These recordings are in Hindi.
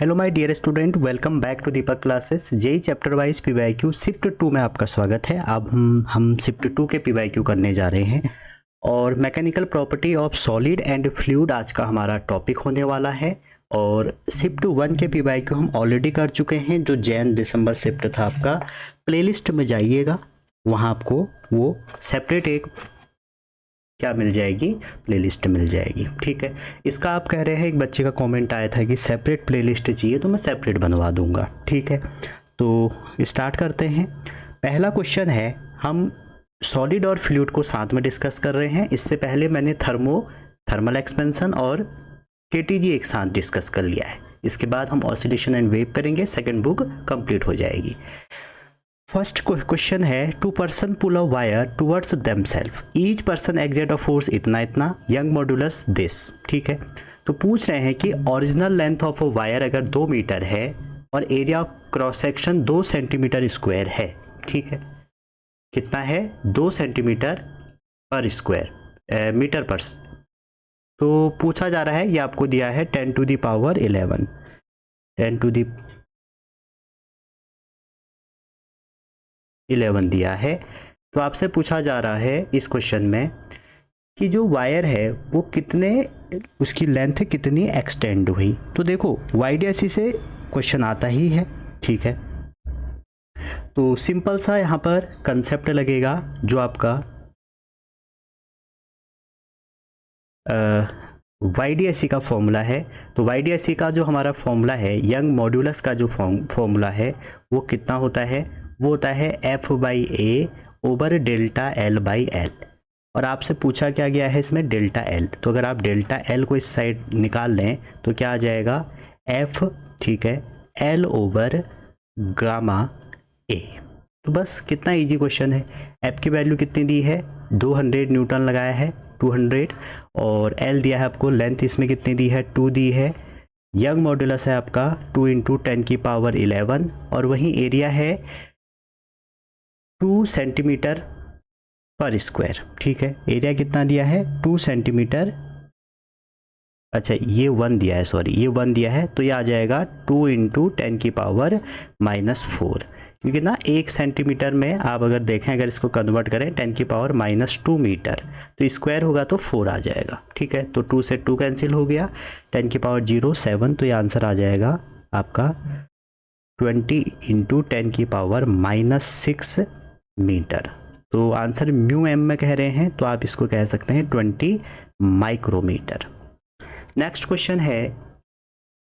Hello my dear student, welcome back to Deepak classes. JEE chapter wise PYQ shift 2 में आपका स्वागत है। अब हम शिफ्ट 2 के पीवाईक्यू करने जा रहे हैं और mechanical property of solid and fluid आज का हमारा टॉपिक होने वाला है। और शिफ्ट 1 के पीवाईक्यू हम ऑलरेडी कर चुके हैं, जो जैन दिसंबर शिफ्ट था आपका। प्लेलिस्ट में जाइएगा, वहाँ आपको वो सेपरेट एक क्या मिल जाएगी, प्लेलिस्ट मिल जाएगी। ठीक है, इसका आप कह रहे हैं, एक बच्चे का कमेंट आया था कि सेपरेट प्लेलिस्ट चाहिए, तो मैं सेपरेट बनवा दूंगा। ठीक है, तो स्टार्ट करते हैं। पहला क्वेश्चन है, हम सॉलिड और फ्लूइड को साथ में डिस्कस कर रहे हैं। इससे पहले मैंने थर्मल एक्सपेंशन और केटीजी एक साथ डिस्कस कर लिया है। इसके बाद हम ऑसिलेशन एंड वेव करेंगे, सेकेंड बुक कंप्लीट हो जाएगी। फर्स्ट क्वेश्चन है, 2 person pull a wire towards themself, each person exert a force इतना इतना, यंग मॉड्यूलस दिस। ठीक है, तो पूछ रहे हैं कि original length of a wire अगर 2 मीटर है और area cross section 2 centimetre square है। ठीक है, कितना है, 2 सेंटीमीटर पर स्क्वायर मीटर पर। तो पूछा जा रहा है, ये आपको दिया है 10 to the power 11, 10 to the 11 दिया है। तो आपसे पूछा जा रहा है इस क्वेश्चन में कि जो वायर है वो कितने, उसकी लेंथ कितनी एक्सटेंड हुई। तो देखो YDSC से क्वेश्चन आता ही है। ठीक है, तो सिंपल सा यहाँ पर कंसेप्ट लगेगा, जो आपका YDSC का फॉर्मूला है। तो YDSC का जो हमारा फॉर्मूला है, यंग मॉड्यूलस का जो फॉर्मूला है वो कितना होता है, वो होता है F/A ओवर डेल्टा L/L। और आपसे पूछा क्या गया है इसमें, डेल्टा L। तो अगर आप डेल्टा L को इस साइड निकाल लें तो क्या आ जाएगा, F, ठीक है, L ओवर गामा A। तो बस कितना इजी क्वेश्चन है। F की वैल्यू कितनी दी है, 200 न्यूटन लगाया है, 200, और L दिया है आपको, लेंथ इसमें कितनी दी है, 2 दी है। यंग मॉड्यूलस है आपका 2 × 10 की पावर 11, और वहीं एरिया है 2 सेंटीमीटर पर स्क्वायर। ठीक है, एरिया कितना दिया है, 2 सेंटीमीटर, अच्छा ये 1 दिया है, सॉरी ये 1 दिया है, तो ये आ जाएगा 2 × 10 की पावर -4। क्योंकि ना 1 सेंटीमीटर में आप अगर देखें, अगर इसको कन्वर्ट करें 10 की पावर -2 मीटर, तो स्क्वायर होगा तो 4 आ जाएगा। ठीक है, तो 2 से 2 कैंसिल हो गया, 10 की पावर 0 7, तो ये आंसर आ जाएगा आपका 20 × 10 की पावर -6 मीटर। तो आंसर म्यू एम में कह रहे हैं, तो आप इसको कह सकते हैं 20 माइक्रोमीटर। नेक्स्ट क्वेश्चन है,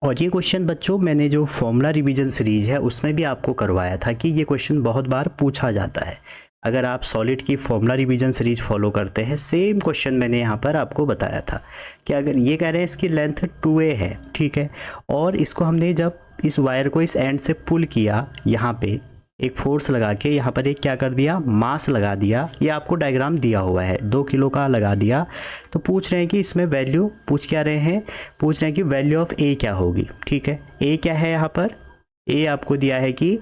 और ये क्वेश्चन बच्चों मैंने जो फॉर्मूला रिवीजन सीरीज है उसमें भी आपको करवाया था कि ये क्वेश्चन बहुत बार पूछा जाता है। अगर आप सॉलिड की फॉर्मूला रिवीजन सीरीज फॉलो करते हैं, सेम क्वेश्चन मैंने यहाँ पर आपको बताया था कि अगर ये कह रहे हैं इसकी लेंथ 2A है, ठीक है, और इसको हमने जब इस वायर को इस एंड से पुल किया, यहाँ पे एक फोर्स लगा के यहाँ पर एक क्या कर दिया, मास लगा दिया। ये आपको डायग्राम दिया हुआ है, 2 किलो का लगा दिया। तो पूछ रहे हैं कि इसमें वैल्यू, पूछ क्या रहे हैं, पूछ रहे हैं कि वैल्यू ऑफ A क्या होगी। ठीक है, A क्या है यहाँ पर, A आपको दिया है कि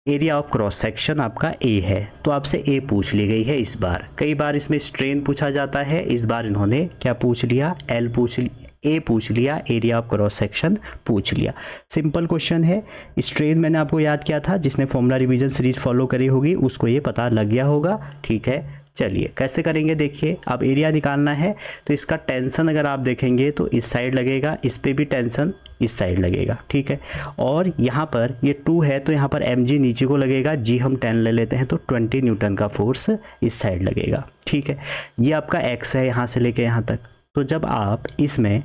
एरिया ऑफ क्रॉस सेक्शन आपका A है, तो आपसे A पूछ ली गई है इस बार। कई बार इसमें स्ट्रेन पूछा जाता है, इस बार इन्होंने क्या पूछ लिया, L पूछ लिया, A पूछ लिया, एरिया ऑफ क्रॉस सेक्शन पूछ लिया। सिंपल क्वेश्चन है। स्ट्रेन मैंने आपको याद किया था, जिसने फॉर्मूला रिवीजन सीरीज फॉलो करी होगी उसको ये पता लग गया होगा। ठीक है, चलिए कैसे करेंगे देखिए। अब एरिया निकालना है, तो इसका टेंशन अगर आप देखेंगे तो इस साइड लगेगा, इस पे भी टेंशन इस साइड लगेगा। ठीक है, और यहाँ पर ये 2 है तो यहाँ पर mg नीचे को लगेगा, g हम 10 ले लेते हैं, तो 20 न्यूटन का फोर्स इस साइड लगेगा। ठीक है, ये आपका x है यहाँ से लेके यहाँ तक। तो जब आप इसमें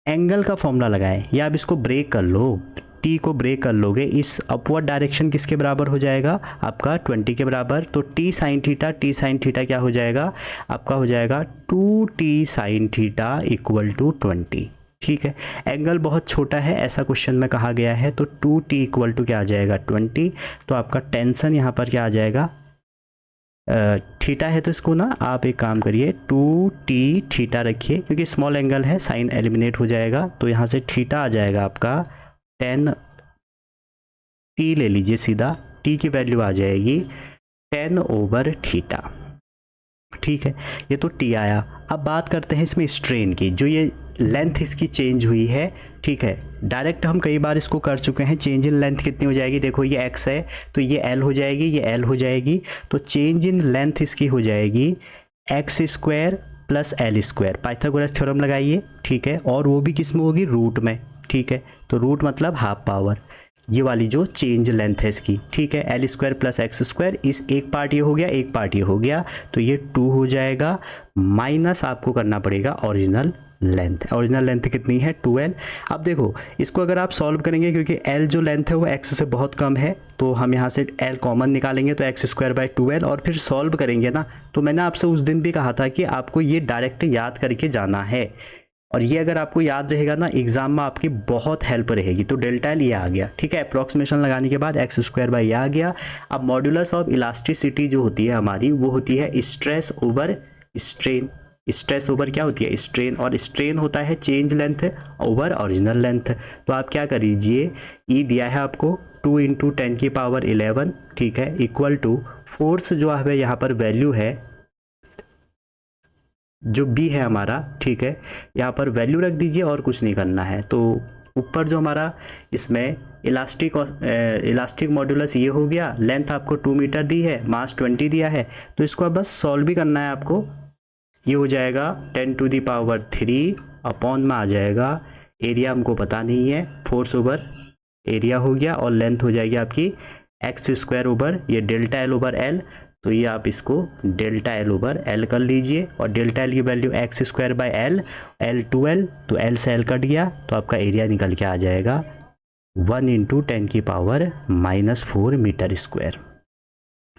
एंगल का फॉर्मूला लगाएं, या आप इसको ब्रेक कर लो, t को ब्रेक कर लोगे, इस अपवर्ड डायरेक्शन किसके बराबर हो जाएगा, आपका 20 के बराबर। तो t sin थीटा क्या हो जाएगा, आपका हो जाएगा 2t sin थीटा = 20। ठीक है, एंगल बहुत छोटा है, ऐसा क्वेश्चन में कहा गया है, तो 2t = क्या आ जाएगा, 20। तो आपका टेंशन यहाँ पर क्या आ जाएगा, थीटा है, तो इसको ना आप एक काम करिए 2t थीटा रखिए, क्योंकि स्मॉल एंगल है, साइन एलिमिनेट हो जाएगा। तो यहाँ से थीटा आ जाएगा आपका 10t ले लीजिए सीधा, t की वैल्यू आ जाएगी 10/θ। ठीक है, ये तो t आया। अब बात करते हैं इसमें स्ट्रेन की। जो ये लेंथ इसकी चेंज हुई है, ठीक है। डायरेक्ट हम कई बार इसको कर चुके हैं। चेंज इन लेंथ कितनी हो जाएगी, देखो ये x है तो ये l हो जाएगी, ये l हो जाएगी, तो चेंज इन लेंथ इसकी हो जाएगी x square plus l square. Pythagoras theorem लगाइए, ठीक है, और वो भी किस में होगी, रूट में, ठीक है। तो रूट मतलब हाफ पावर, ये वाली जो चेंज लेंथ है इसकी, ठीक है। l square plus x square, इस एक पार्ट ये हो गया, एक पार्ट ये हो गया, तो ये 2 हो जाएगा, माइनस आपको करना पड़ेगा ओरिजिनल लेंथ। ओरिजिनल लेंथ कितनी है, 2l। अब देखो इसको अगर आप सॉल्व करेंगे, क्योंकि l जो लेंथ है वो x से बहुत कम है, तो हम यहाँ से l कॉमन निकालेंगे तो x स्क्वायर बाई 2l, और फिर सॉल्व करेंगे ना। तो मैंने आपसे उस दिन भी कहा था कि आपको ये डायरेक्ट याद करके जाना है, और ये अगर आपको याद रहेगा ना एग्जाम में आपकी बहुत हेल्प रहेगी। तो डेल्टा एल ये आ गया, ठीक है। अप्रॉक्सीमेशन लगाने के बाद x स्क्वायर बाई ये आ गया। अब मॉड्यूलस ऑफ इलास्टिसिटी जो होती है हमारी, वो होती है stress over strain. Stress over क्या होती है, स्ट्रेन, और स्ट्रेन होता है change length over original length. तो आप क्या कर लीजिए, ई दिया है आपको 2 × 10⁻11, ठीक है, इक्वल टू फोर्स जो है यहाँ पर वैल्यू है जो बी है हमारा, ठीक है, यहाँ पर वैल्यू रख दीजिए और कुछ नहीं करना है। तो ऊपर जो हमारा इसमें इलास्टिक मॉड्यूलस ये हो गया, लेंथ आपको 2 मीटर दी है, मास 20 दिया है, तो इसको अब बस सॉल्व भी करना है आपको। ये हो जाएगा 10⁻³ अपॉन में आ जाएगा, एरिया हमको पता नहीं है, फोर्स ओवर एरिया हो गया, और लेंथ हो जाएगी आपकी x स्क्वायर ओवर ये डेल्टा एल ओवर एल। तो ये आप इसको डेल्टा एल ओवर एल कर लीजिए, और डेल्टा एल की value x square by L, L 2l, तो l से l कट गया, तो आपका एरिया निकल के आ जाएगा 1 × 10⁻⁻4 मीटर स्क्वायर,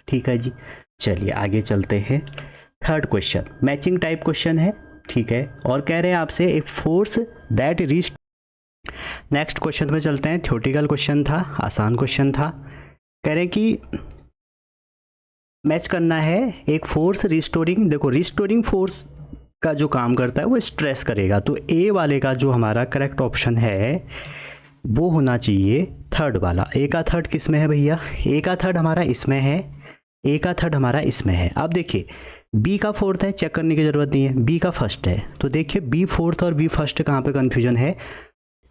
ठीक है जी। चलिए आगे चलते हैं। Third question matching type question है, ठीक है, और कह रहे हैं आपसे a force that reach. Next question में चलते हैं। थ्योरेटिकल क्वेश्चन था, आसान क्वेश्चन था। कह रहे हैं कि मैच करना है एक फोर्स रिस्टोरिंग। देखो रिस्टोरिंग फोर्स का जो काम करता है वो स्ट्रेस करेगा, तो ए वाले का जो हमारा करेक्ट ऑप्शन है वो होना चाहिए थर्ड वाला। ए का थर्ड किस में है भैया, ए का थर्ड हमारा इसमें है, ए का थर्ड हमारा इसमें है। अब देखिए बी का फोर्थ है, चेक करने की ज़रूरत नहीं है, बी का फर्स्ट है, तो देखिए बी फोर्थ और बी फर्स्ट कहाँ पे कन्फ्यूजन है।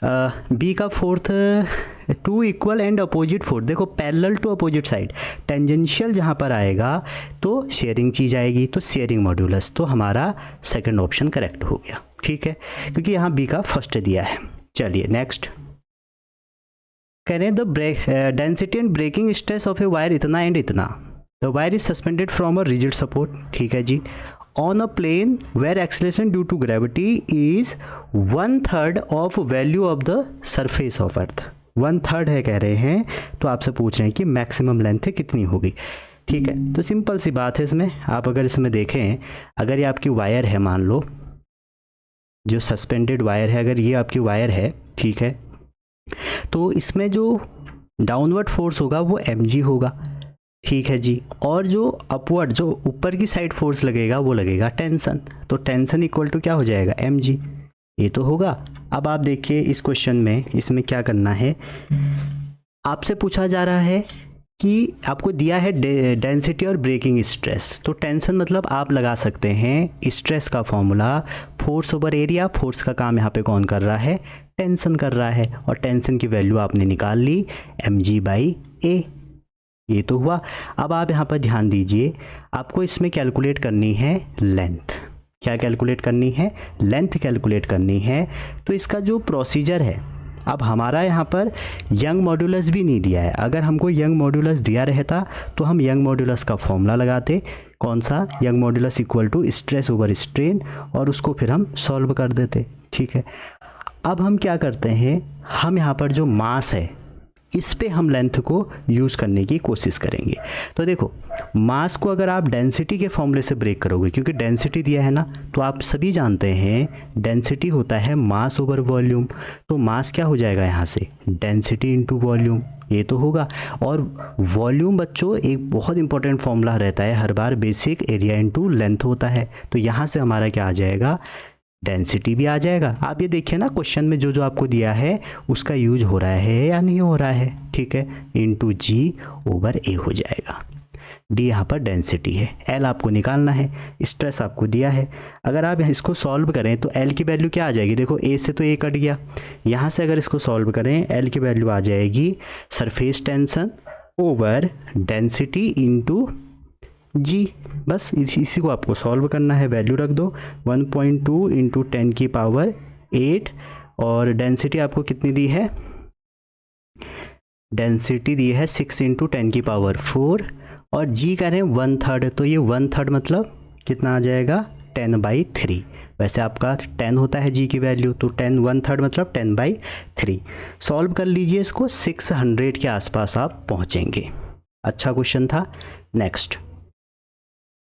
बी का fourth 2 equal and opposite fourth, देखो parallel to opposite side, tangential जहाँ पर आएगा तो शेयरिंग चीज आएगी, तो शेयरिंग मॉड्यूलस, तो हमारा सेकंड ऑप्शन करेक्ट हो गया, ठीक है, क्योंकि यहाँ बी का फर्स्ट दिया है। चलिए नेक्स्ट कह रहे हैं the density and breaking stress of a wire इतना एंड इतना, the wire is suspended from a rigid support, ठीक है जी, on a plane where acceleration due to gravity is 1/3 of value of the surface of earth। 1/3 है कह रहे हैं, तो आपसे पूछ रहे हैं कि मैक्सिमम लेंथ कितनी होगी, ठीक है। तो सिंपल सी बात है इसमें, आप अगर इसमें देखें, अगर ये आपकी वायर है, मान लो जो सस्पेंडेड वायर है, अगर ये आपकी वायर है, ठीक है, तो इसमें जो डाउनवर्ड फोर्स होगा वो mg होगा, ठीक है जी, और जो अपवर्ड जो ऊपर की साइड फोर्स लगेगा वो लगेगा टेंशन, तो टेंशन इक्वल टू क्या हो जाएगा mg, ये तो होगा। अब आप देखिए इस क्वेश्चन में, इसमें क्या करना है, आपसे पूछा जा रहा है कि आपको दिया है डेंसिटी और ब्रेकिंग स्ट्रेस, तो टेंशन मतलब आप लगा सकते हैं स्ट्रेस का formula force over area, force का काम यहाँ पे कौन कर रहा है, टेंशन कर रहा है, और टेंशन की वैल्यू आपने निकाल ली mg/a, ये तो हुआ। अब आप यहाँ पर ध्यान दीजिए, आपको इसमें कैलकुलेट करनी है लेंथ, क्या कैलकुलेट करनी है, लेंथ कैलकुलेट करनी है। तो इसका जो प्रोसीजर है, अब हमारा यहाँ पर यंग मॉड्यूलस भी नहीं दिया है, अगर हमको यंग मॉड्यूलस दिया रहता तो हम यंग मॉड्यूलस का फॉर्मूला लगाते, कौन सा, Young modulus equal to stress over strain, और उसको फिर हम सॉल्व कर देते, ठीक है। अब हम क्या करते हैं, हम यहाँ पर जो मास है इस पे हम लेंथ को यूज़ करने की कोशिश करेंगे। तो देखो मास को अगर आप डेंसिटी के फॉर्मूले से ब्रेक करोगे, क्योंकि डेंसिटी दिया है ना, तो आप सभी जानते हैं डेंसिटी होता है मास ओवर वॉल्यूम, तो मास क्या हो जाएगा यहाँ से, डेंसिटी इनटू वॉल्यूम, ये तो होगा। और वॉल्यूम बच्चों एक बहुत इंपॉर्टेंट फॉर्मूला रहता है हर बार, बेसिक एरिया इनटू लेंथ होता है, तो यहाँ से हमारा क्या आ जाएगा, डेंसिटी भी आ जाएगा। आप ये देखिए ना क्वेश्चन में जो जो आपको दिया है उसका यूज हो रहा है या नहीं हो रहा है, ठीक है, इनटू g/a हो जाएगा। डी यहाँ पर डेंसिटी है, एल आपको निकालना है, स्ट्रेस आपको दिया है। अगर आप इसको सॉल्व करें तो एल की वैल्यू क्या आ जाएगी, देखो ए से तो ए कट गया, यहाँ से अगर इसको सॉल्व करें एल की वैल्यू आ जाएगी surface tension over density into G. बस इसी को आपको सॉल्व करना है, वैल्यू रख दो 1.2 इंटू 10 की पावर 8 और डेंसिटी आपको कितनी दी है, डेंसिटी दी है 6 इंटू 10 की पावर 4 और जी करें 1/3, तो ये 1/3 मतलब कितना आ जाएगा 10/3। वैसे आपका 10 होता है जी की वैल्यू, तो 10 1/3 मतलब 10/3। सॉल्व कर लीजिए इसको, 600 के आसपास आप पहुंचेंगे। अच्छा क्वेश्चन था। नेक्स्ट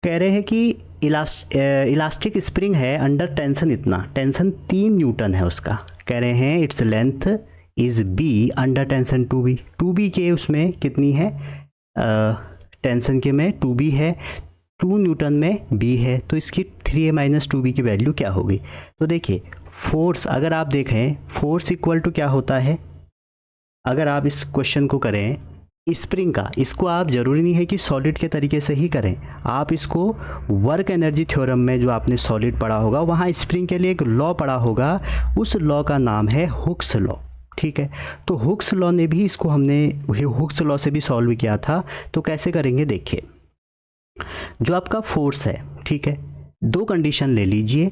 कह रहे हैं कि इलास्टिक स्प्रिंग है अंडर टेंशन, इतना टेंशन 3 न्यूटन है उसका। कह रहे हैं its length is be under tension 2b, 2b के उसमें कितनी है, टेंशन के में 2b है, 2 न्यूटन में b है, तो इसकी 3a माइनस 2b की वैल्यू क्या होगी। तो देखिए फोर्स अगर आप देखें, फोर्स इक्वल टू क्या होता है, अगर आप इस क्वेश्चन को करें स्प्रिंग का, इसको आप ज़रूरी नहीं है कि सॉलिड के तरीके से ही करें, आप इसको वर्क एनर्जी थ्योरम में जो आपने सॉलिड पढ़ा होगा वहाँ स्प्रिंग के लिए एक लॉ पढ़ा होगा, उस लॉ का नाम है हुक्स लॉ। ठीक है, तो हुक्स लॉ ने भी इसको हमने हुक्स लॉ से भी सॉल्व किया था। तो कैसे करेंगे, देखिए जो आपका फोर्स है, ठीक है, 2 कंडीशन ले लीजिए।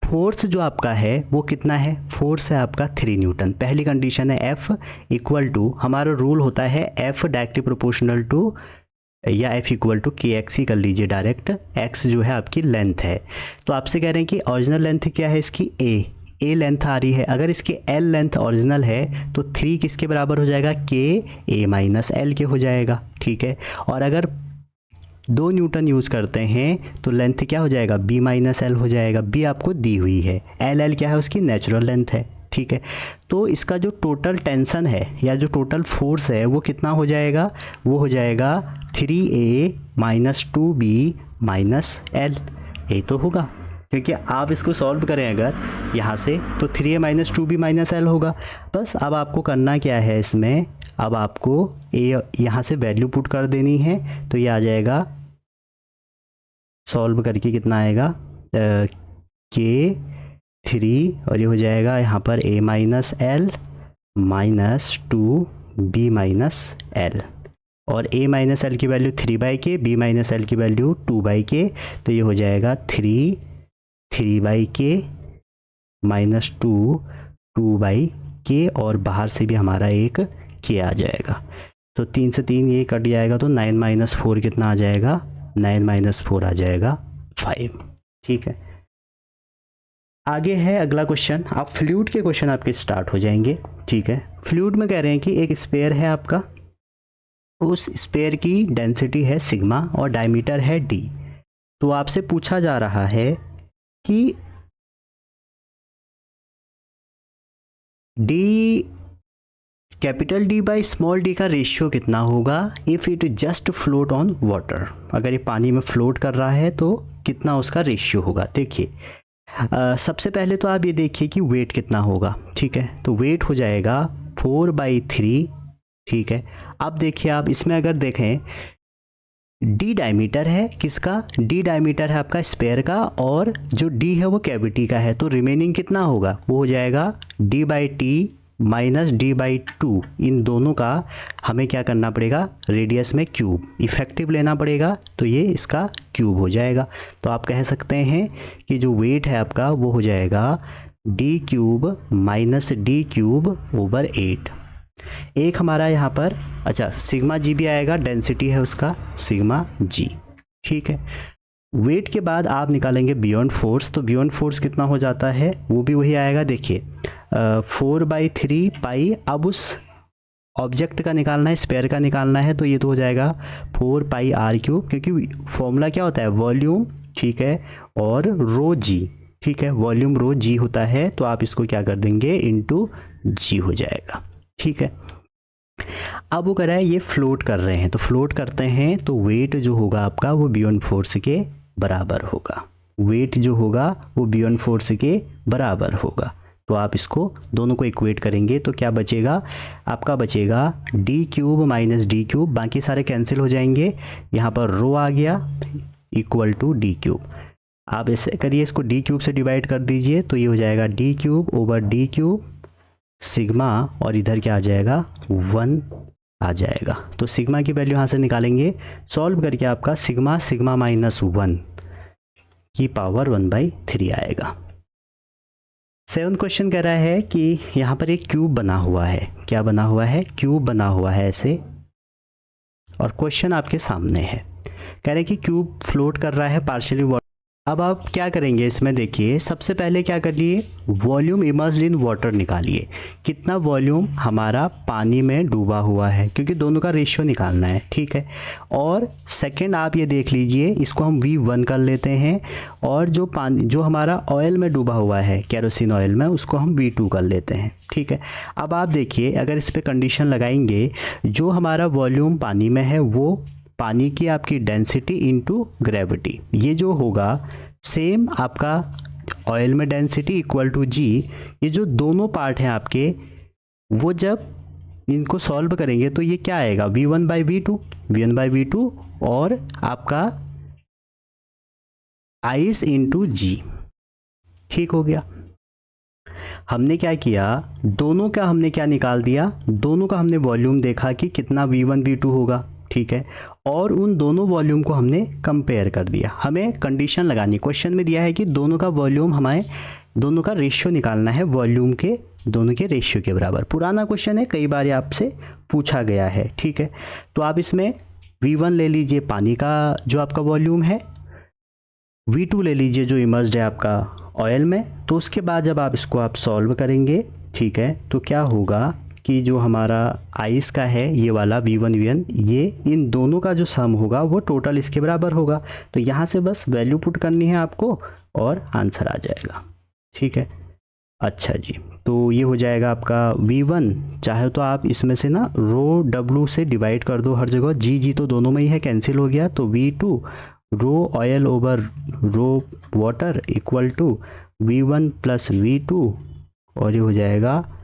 फोर्स जो आपका है वो कितना है, फोर्स है आपका 3 न्यूटन। पहली कंडीशन है एफ इक्वल टू, हमारा रूल होता है एफ डायरेक्टली प्रोपोर्शनल टू या एफ इक्वल टू के एक्स ही कर लीजिए डायरेक्ट, एक्स जो है आपकी लेंथ है। तो आपसे कह रहे हैं कि ओरिजिनल लेंथ क्या है इसकी, ए लेंथ आ रही है। अगर इसकी एल लेंथ ओरिजिनल है तो 3 किसके बराबर हो जाएगा, के ए माइनस एल के हो जाएगा। ठीक है, और अगर 2 न्यूटन यूज़ करते हैं तो लेंथ क्या हो जाएगा, बी माइनस एल हो जाएगा। बी आपको दी हुई है, एल क्या है उसकी नेचुरल लेंथ है। ठीक है, तो इसका जो टोटल टेंशन है या जो टोटल फोर्स है वो कितना हो जाएगा, वो हो जाएगा 3a minus 2b minus L. यही तो होगा, क्योंकि आप इसको सॉल्व करें अगर यहाँ से तो 3a minus 2b minus L होगा। बस अब आपको करना क्या है इसमें, अब आपको ए यहाँ से वैल्यू पुट कर देनी है, तो ये आ जाएगा सॉल्व करके कितना आएगा के 3 और ये हो जाएगा यहाँ पर a minus L minus 2b minus L, और a माइनस एल की value 3/k, b minus L की वैल्यू 2/k, तो ये हो जाएगा 3/k माइनस 2/k, और बाहर से भी हमारा एक के आ जाएगा। तो 3 से 3 ये कट जाएगा, तो 9 माइनस 4 कितना आ जाएगा, 9 माइनस 4 आ जाएगा 5। ठीक है, आगे है अगला क्वेश्चन। आप फ्लूइड के क्वेश्चन आपके स्टार्ट हो जाएंगे। ठीक है, फ्लूइड में कह रहे हैं कि एक स्फीयर है आपका, उस स्फीयर की डेंसिटी है सिग्मा और डायमीटर है डी। तो आपसे पूछा जा रहा है कि D capital D by small D का रेशियो कितना होगा if it just float on water. अगर ये पानी में फ्लोट कर रहा है तो कितना उसका रेशियो होगा। देखिए सबसे पहले तो आप ये देखिए कि वेट कितना होगा। ठीक है, तो वेट हो जाएगा 4/3। ठीक है, अब देखिए आप इसमें अगर देखें डी डायमीटर है किसका, डी डायमीटर है आपका स्फीयर का, और जो डी है वो कैविटी का है, तो रिमेनिंग कितना होगा, वो हो जाएगा d/t माइनस d/2। इन दोनों का हमें क्या करना पड़ेगा, रेडियस में क्यूब इफेक्टिव लेना पड़ेगा, तो ये इसका क्यूब हो जाएगा। तो आप कह सकते हैं कि जो वेट है आपका वो हो जाएगा d³ माइनस d³ ओवर 8। एक हमारा यहाँ पर अच्छा सिग्मा जी भी आएगा, डेंसिटी है उसका सिग्मा जी। ठीक है, वेट के बाद आप निकालेंगे बियॉन्ड फोर्स, तो बियॉन्ड फोर्स कितना हो जाता है, वो भी वही आएगा। देखिए 4/3 पाई, अब उस ऑब्जेक्ट का निकालना है, स्फीयर का निकालना है, तो ये तो हो जाएगा 4πr3, क्योंकि फॉर्मूला क्या होता है वॉल्यूम, ठीक है, और रो जी। ठीक है, वॉल्यूम रो जी होता है, तो आप इसको क्या कर देंगे इनटू जी हो जाएगा। ठीक है, अब वो कह रहा है ये फ्लोट कर रहे हैं, तो फ्लोट करते हैं तो वेट जो होगा आपका वो बियॉन्ड फोर्स के बराबर होगा। वेट जो होगा वो बियॉन्ड फोर्स के बराबर होगा। तो आप इसको दोनों को इक्वेट करेंगे तो क्या बचेगा, आपका बचेगा D cube minus D cube, बाकी सारे कैंसिल हो जाएंगे, यहाँ पर रो आ गया इक्वल टू डी क्यूब। आप ऐसे करिए, इसको डी क्यूब से डिवाइड कर दीजिए तो ये हो जाएगा D cube over D cube sigma, और इधर क्या आ जाएगा 1 आ जाएगा। तो सिग्मा की वैल्यू यहाँ से निकालेंगे, सॉल्व करके आपका सिग्मा सिग्मा माइनस 1 की पावर 1/3 आएगा। 7 क्वेश्चन कह रहा है कि यहाँ पर एक क्यूब बना हुआ है, क्या बना हुआ है, क्यूब बना हुआ है ऐसे, और क्वेश्चन आपके सामने है, कह रहे हैं कि क्यूब फ्लोट कर रहा है पार्शियली वाटर। अब आप क्या करेंगे इसमें, देखिए सबसे पहले क्या करिए, वॉल्यूम इमर्स्ड इन वाटर निकालिए, कितना वॉल्यूम हमारा पानी में डूबा हुआ है, क्योंकि दोनों का रेशियो निकालना है, ठीक है। और सेकंड आप ये देख लीजिए, इसको हम V1 कर लेते हैं, और जो पानी जो हमारा ऑयल में डूबा हुआ है केरोसिन ऑयल में, उसको हम V2 कर लेते हैं, ठीक है। अब आप देखिए, अगर इस पर कंडीशन लगाएंगे, जो हमारा वॉल्यूम पानी में है वो पानी की आपकी डेंसिटी इनटू ग्रेविटी, ये जो होगा सेम आपका ऑयल में डेंसिटी इक्वल टू जी, ये जो दोनों पार्ट हैं आपके, वो जब इनको सॉल्व करेंगे तो ये क्या आएगा, V1/V2 और आपका आइस इनटू जी, ठीक हो गया। हमने क्या किया, दोनों का हमने क्या निकाल दिया, दोनों का हमने वॉल्यूम देखा कि कितना V1/V2 होगा, ठीक है, और उन दोनों वॉल्यूम को हमने कंपेयर कर दिया। हमें कंडीशन लगानी, क्वेश्चन में दिया है कि दोनों का वॉल्यूम, हमें दोनों का रेशियो निकालना है, वॉल्यूम के दोनों के रेशियो के बराबर। पुराना क्वेश्चन है, कई बार आपसे पूछा गया है, ठीक है। तो आप इसमें V1 ले लीजिए पानी का जो आपका वॉल्यूम है, V2 ले लीजिए जो इमर्स्ड है आपका ऑयल में। तो उसके बाद जब आप इसको आप सॉल्व करेंगे, ठीक है, तो क्या होगा कि जो हमारा आइस का है ये वाला V1 ये इन दोनों का जो सम होगा वो टोटल इसके बराबर होगा। तो यहाँ से बस वैल्यू पुट करनी है आपको और आंसर आ जाएगा, ठीक है। अच्छा जी, तो ये हो जाएगा आपका V1, चाहे तो आप इसमें से ना रो W से डिवाइड कर दो हर जगह, जी तो दोनों में ही है, कैंसिल हो गया, तो V2 rho oil over rho water equal to V1 plus V2, और ये हो जाएगा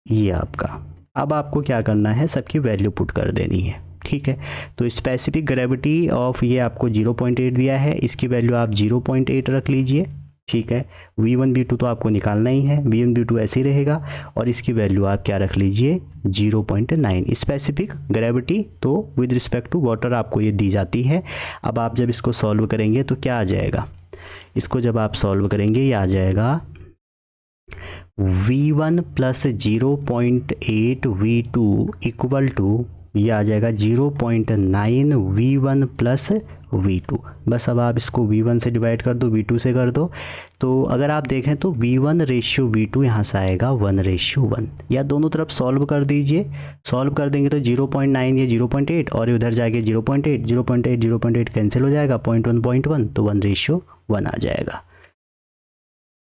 ये आपका। अब आपको क्या करना है, सबकी वैल्यू पुट कर देनी है, ठीक है। तो स्पेसिफिक ग्रेविटी ऑफ ये आपको 0.8 दिया है, इसकी वैल्यू आप 0.8 रख लीजिए, ठीक है। V1 V2 तो आपको निकालना ही है, V1 V2 ऐसे ही रहेगा, और इसकी वैल्यू आप क्या रख लीजिए 0.9 स्पेसिफिक ग्रेविटी, तो विद रिस्पेक्ट टू वाटर आपको ये दी जाती है। अब आप जब इसको सॉल्व करेंगे तो क्या आ जाएगा, इसको जब आप सॉल्व करेंगे ये आ जाएगा V1 plus 0.8 V2 equal to, ये आ जाएगा 0.9 V1 प्लस V2। बस अब आप इसको V1 से डिवाइड कर दो, V2 से कर दो, तो अगर आप देखें तो V1 रेशियो V2 यहाँ से आएगा 1:1, या दोनों तरफ सॉल्व कर दीजिए। सॉल्व कर देंगे तो 0.9 ये 0.8 और उधर जाके 0.8 कैंसिल हो जाएगा, 0.1 तो 1:1 आ जाएगा।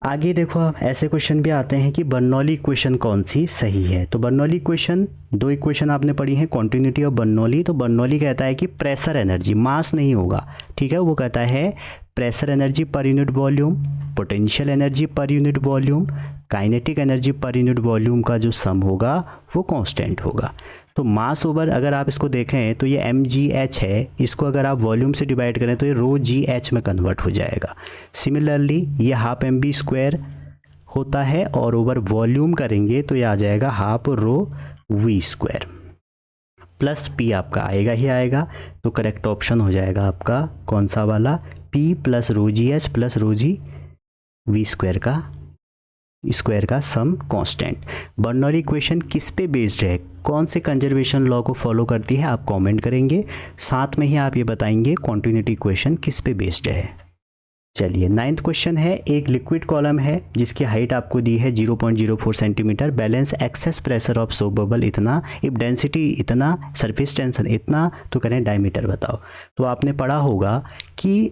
आगे देखो, आप ऐसे क्वेश्चन भी आते हैं कि बर्नौली इक्वेशन कौन सी सही है। तो बर्नौली इक्वेशन, दो इक्वेशन आपने पढ़ी है, कॉन्टिन्यूटी ऑफ बर्नौली। तो बर्नौली कहता है कि प्रेशर एनर्जी, मास नहीं होगा, ठीक है, वो कहता है pressure energy per unit volume, potential energy per unit volume, kinetic energy per unit volume का जो सम होगा वो कांस्टेंट होगा। तो मास ओवर, अगर आप इसको देखें तो ये mgh है, इसको अगर आप वॉल्यूम से डिवाइड करें तो ये ρgh में कन्वर्ट हो जाएगा। सिमिलरली ये हाफ mv² होता है, और ओवर वॉल्यूम करेंगे तो ये आ जाएगा हाफ ρv² प्लस p आपका आएगा ही आएगा। तो करेक्ट ऑप्शन हो जाएगा आपका कौन सा वाला, p plus ρgh plus ρgv² का स्क्वायर का सम कांस्टेंट। बर्नौली इक्वेशन किस पे बेस्ड है, कौन से कंजर्वेशन लॉ को फॉलो करती है, आप कमेंट करेंगे, साथ में ही आप ये बताएंगे कॉन्टिन्यूटी इक्वेशन किस पे बेस्ड है। चलिए 9th क्वेश्चन है, एक लिक्विड कॉलम है जिसकी हाइट आपको दी है 0.04 centimetre, balance excess pressure of soap bubble इतना, इफ डेंसिटी इतना, सरफेस टेंशन इतना, तो करें डायमीटर बताओ। तो आपने पढ़ा होगा कि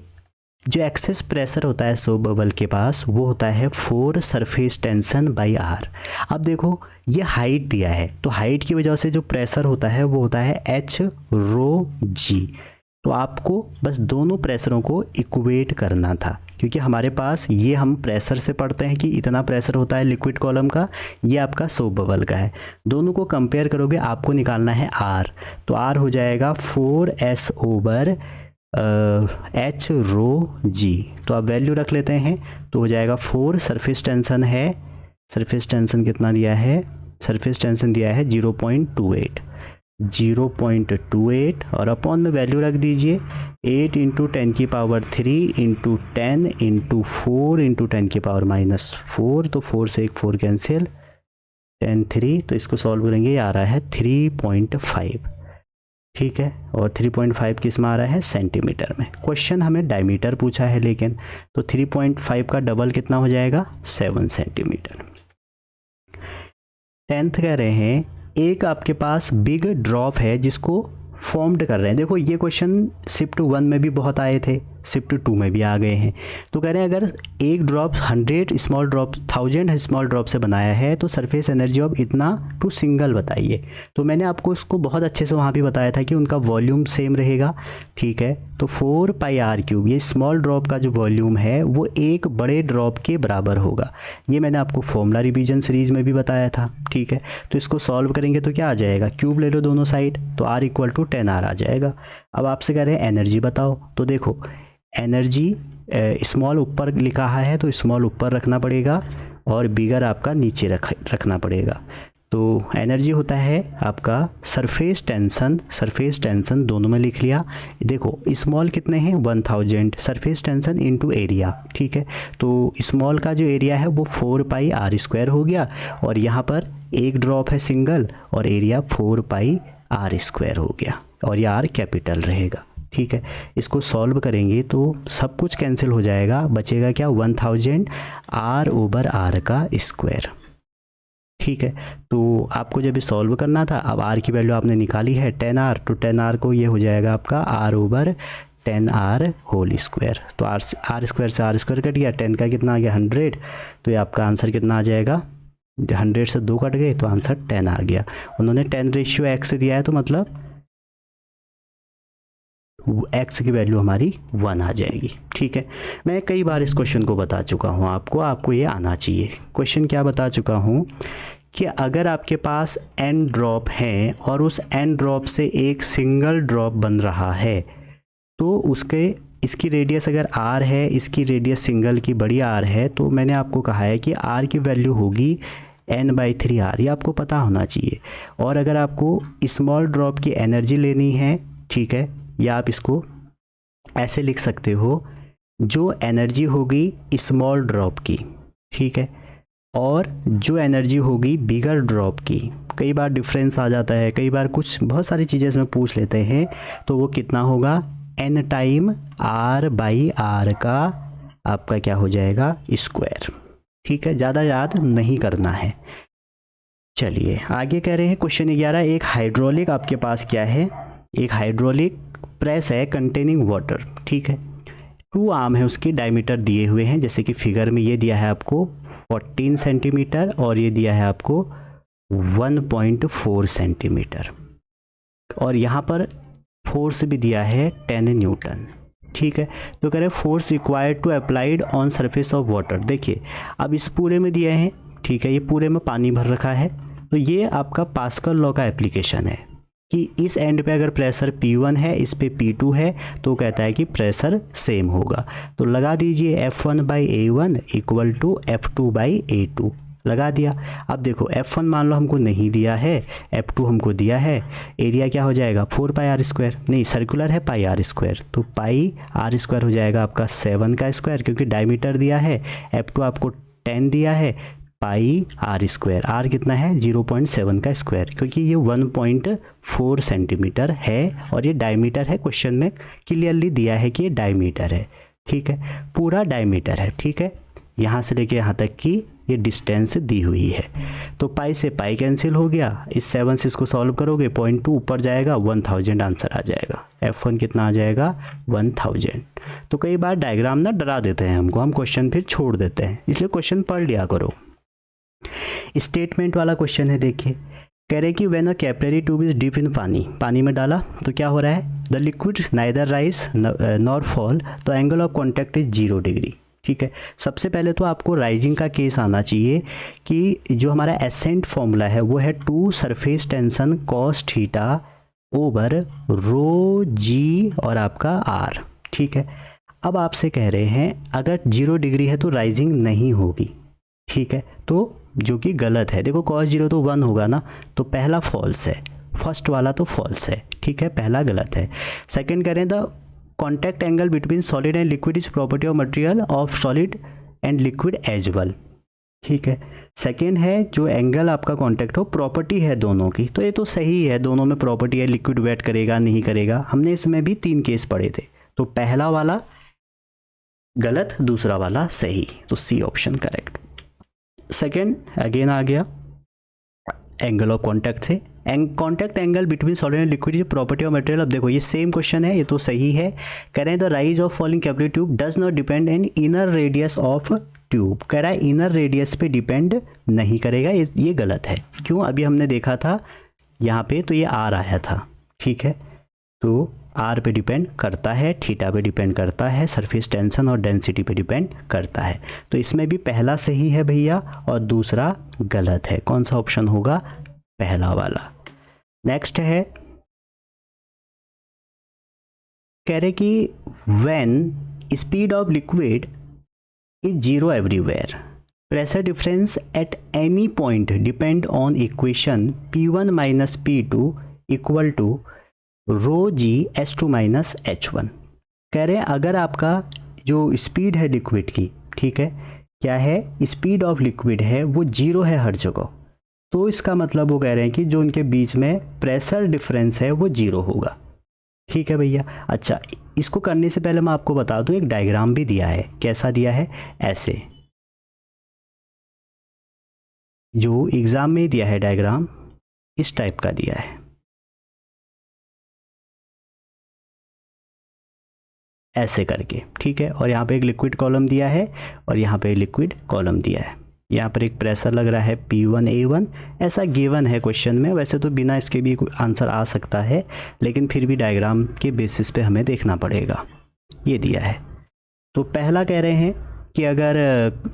जो एक्सेस प्रेशर होता है सोप बबल के पास वो होता है 4 सरफेस टेंशन बाई आर। अब देखो ये हाइट दिया है, तो हाइट की वजह से जो प्रेशर होता है वो होता है h ρg। तो आपको बस दोनों प्रेशरों को इक्वेट करना था, क्योंकि हमारे पास ये हम प्रेशर से पढ़ते हैं कि इतना प्रेशर होता है लिक्विड कॉलम का, ये आपका सोप बबल का है। दोनों को कंपेयर करोगे, आपको निकालना है R, तो R हो जाएगा 4S ओवर H रो G। तो आप वैल्यू रख लेते हैं, तो हो जाएगा 4, सरफेस टेंशन है, सरफेस टेंशन कितना दिया है, सरफेस टेंशन दिया है 0.28 और अपॉन में वैल्यू रख दीजिए 8 इंटू 10 की पावर 3 इंटू 10 इंटू 4 इंटू 10 की पावर -4, तो 4 से एक 4 कैंसिल, 10 3, तो इसको सॉल्व करेंगे, ये आ रहा है 3.5, ठीक है। और 3.5 किस में आ रहा है, सेंटीमीटर में। क्वेश्चन हमें डायमीटर पूछा है लेकिन, तो 3.5 का डबल कितना हो जाएगा, 7 सेंटीमीटर। 10th कह रहे हैं एक आपके पास बिग ड्रॉप है जिसको फॉर्म्ड कर रहे हैं। देखो ये क्वेश्चन शिफ्ट 1 में भी बहुत आए थे, शिफ्ट 2 में भी आ गए हैं। तो कह रहे हैं अगर एक drop 100 small drop 1000 small drop से बनाया है तो सरफेस एनर्जी ऑफ इतना टू सिंगल बताइए। तो मैंने आपको उसको बहुत अच्छे से वहाँ भी बताया था कि उनका वॉल्यूम सेम रहेगा, ठीक है। तो 4πr3, ये स्मॉल ड्रॉप का जो वॉल्यूम है वो एक बड़े ड्रॉप के बराबर होगा। ये मैंने आपको फॉर्मूला रिवीजन सीरीज में भी बताया था, ठीक है। तो इसको सॉल्व करेंगे तो क्या आ जाएगा, क्यूब ले लो दोनों साइड, तो R = 10R आ जाएगा। अब आपसे कह रहे हैं एनर्जी बताओ, तो देखो एनर्जी स्मॉल ऊपर लिखा है तो स्मॉल ऊपर रखना पड़ेगा और बिगर आपका नीचे रखना पड़ेगा। तो एनर्जी होता है आपका सरफेस टेंशन दोनों में लिख लिया। देखो स्मॉल कितने हैं 1000, सरफेस टेंशन इनटू एरिया, ठीक है। तो स्मॉल का जो एरिया है वो 4πr² हो गया और यहाँ पर एक ड्रॉप है सिंगल और एरिया 4πr² हो गया और ये R कैपिटल रहेगा, ठीक है। इसको सॉल्व करेंगे तो सब कुछ कैंसिल हो जाएगा, बचेगा क्या 1000 R/R का स्क्वायर, ठीक है। तो आपको जब सॉल्व करना था, अब R की वैल्यू आपने निकाली है 10R, तो 10R को ये हो जाएगा आपका R/10R होल स्क्वायर। तो R² से R² कट गया, 10 का कितना आ गया 100, तो ये आपका आंसर कितना आ जाएगा, 100 से 2 कट गए तो आंसर 10 आ गया। उन्होंने 10:x दिया है तो मतलब x की वैल्यू हमारी 1 आ जाएगी, ठीक है। मैं कई बार इस क्वेश्चन को बता चुका हूँ आपको ये आना चाहिए। क्वेश्चन क्या बता चुका हूँ कि अगर आपके पास n ड्रॉप हैं और उस n ड्रॉप से एक सिंगल ड्रॉप बन रहा है तो इसकी रेडियस अगर r है, इसकी रेडियस सिंगल की बड़ी r है, तो मैंने आपको कहा है कि r की वैल्यू होगी n/3r, ये आपको पता होना चाहिए। और अगर आपको स्मॉल ड्रॉप की एनर्जी लेनी है, ठीक है, या आप इसको ऐसे लिख सकते हो, जो एनर्जी होगी स्मॉल ड्रॉप की, ठीक है, और जो एनर्जी होगी बिगर ड्रॉप की, कई बार डिफरेंस आ जाता है, कई बार कुछ बहुत सारी चीज़ें इसमें पूछ लेते हैं, तो वो कितना होगा n टाइम R/R का आपका क्या हो जाएगा स्क्वायर, ठीक है। ज़्यादा याद नहीं करना है। चलिए आगे कह रहे हैं क्वेश्चन 11, एक हाइड्रोलिक आपके पास क्या है, एक हाइड्रोलिक प्रेस है कंटेनिंग वाटर, ठीक है। 2 आर्म है, उसकी डायमीटर दिए हुए हैं, जैसे कि फिगर में ये दिया है आपको 14 सेंटीमीटर और ये दिया है आपको 1.4 सेंटीमीटर और यहाँ पर फोर्स भी दिया है 10 न्यूटन, ठीक है। तो कह रहे हैं force required to applied on surface of water. देखिए अब इस पूरे में दिए हैं, ठीक है, ये पूरे में पानी भर रखा है, तो ये आपका पास्कल लॉ का एप्लीकेशन है कि इस एंड पे अगर प्रेशर P1 है, इस पे P2 है, तो कहता है कि प्रेशर सेम होगा। तो लगा दीजिए F1/A1 = F2/A2, लगा दिया। अब देखो F1 मान लो हमको नहीं दिया है, F2 हमको दिया है, एरिया क्या हो जाएगा 4πr², नहीं सर्कुलर है πr², तो πr² हो जाएगा आपका 7 का स्क्वायर, क्योंकि डायमीटर दिया है, F2 आपको 10 दिया है, πr², r कितना है 0.7 का स्क्वायर, क्योंकि ये 1.4 सेंटीमीटर है और ये डायमीटर है, क्वेश्चन में क्लियरली दिया है कि ये डायमीटर है, ठीक है, पूरा डायमीटर है, ठीक है। यहाँ से लेके यहाँ तक की ये डिस्टेंस दी हुई है। तो पाई से पाई कैंसिल हो गया, इस 7 से इसको सॉल्व करोगे 0.2 ऊपर जाएगा, 1000 आंसर आ जाएगा। F1 कितना आ जाएगा 1000। तो कई बार डायग्राम ना डरा देते हैं हमको, हम क्वेश्चन फिर छोड़ देते हैं, इसलिए क्वेश्चन पढ़ लिया करो। स्टेटमेंट वाला क्वेश्चन है, देखिए कह रहे हैं कि when a capillary tube is deep in पानी में डाला तो क्या हो रहा है, the liquid neither rise nor fall, तो angle of contact is 0 degree. ठीक है, सबसे पहले तो आपको राइजिंग का केस आना चाहिए कि जो हमारा एसेंट फॉर्मूला है वो है 2 surface tension cos theta over rho G और आपका आर। ठीक है, अब आपसे कह रहे हैं अगर 0 डिग्री है तो राइजिंग नहीं होगी। ठीक है, तो जो कि गलत है, देखो cos 0 तो 1 होगा ना, तो पहला फॉल्स है, फर्स्ट वाला तो फॉल्स है। ठीक है, पहला गलत है। सेकंड कह रहे हैं the contact angle between solid and liquid is property of material of solid and liquid as well. ठीक है, सेकंड है जो एंगल आपका कॉन्टैक्ट हो प्रॉपर्टी है दोनों की, तो ये तो सही है, दोनों में प्रॉपर्टी है, लिक्विड वेट करेगा नहीं करेगा। हमने इसमें भी 3 केस पढ़े थे, तो पहला वाला गलत, दूसरा वाला सही, तो C option correct. Second again आ गया एंगल ऑफ कॉन्टैक्ट से, contact angle between solid and liquid is property of material. अब देखो ये सेम क्वेश्चन है, ये तो सही है। कह रहे हैं the rise of falling capillary tube does not depend in inner radius of tube. कह रहा है इनर रेडियस पे डिपेंड नहीं करेगा, ये गलत है। क्यों, अभी हमने देखा था यहाँ पे तो ये आर आया था। ठीक है, तो आर पे डिपेंड करता है, थीटा पे डिपेंड करता है, सरफेस टेंशन और डेंसिटी पे डिपेंड करता है। तो इसमें भी पहला सही है भैया और दूसरा गलत है। कौन सा ऑप्शन होगा, पहला वाला। नेक्स्ट है, कह रहे कि when speed of liquid is 0 everywhere, pressure difference at any point depend on equation P1 minus P2 equal to rho g S2 minus H1। कह रहे हैं अगर आपका जो स्पीड है लिक्विड की, ठीक है, क्या है, स्पीड ऑफ लिक्विड है वो 0 है हर जगह, तो इसका मतलब वो कह रहे हैं कि जो उनके बीच में प्रेशर डिफरेंस है वो 0 होगा। ठीक है भैया। अच्छा, इसको करने से पहले मैं आपको बता दूं एक डायग्राम भी दिया है। कैसा दिया है, ऐसे, जो एग्जाम में दिया है डायग्राम इस टाइप का दिया है, ऐसे करके। ठीक है, और यहाँ पे एक लिक्विड कॉलम दिया है और यहाँ पे लिक्विड कॉलम दिया है। यहाँ पर एक प्रेशर लग रहा है P1A1, ऐसा गिवन है क्वेश्चन में। वैसे तो बिना इसके भी आंसर आ सकता है, लेकिन फिर भी डायग्राम के बेसिस पे हमें देखना पड़ेगा। ये दिया है, तो पहला कह रहे हैं कि अगर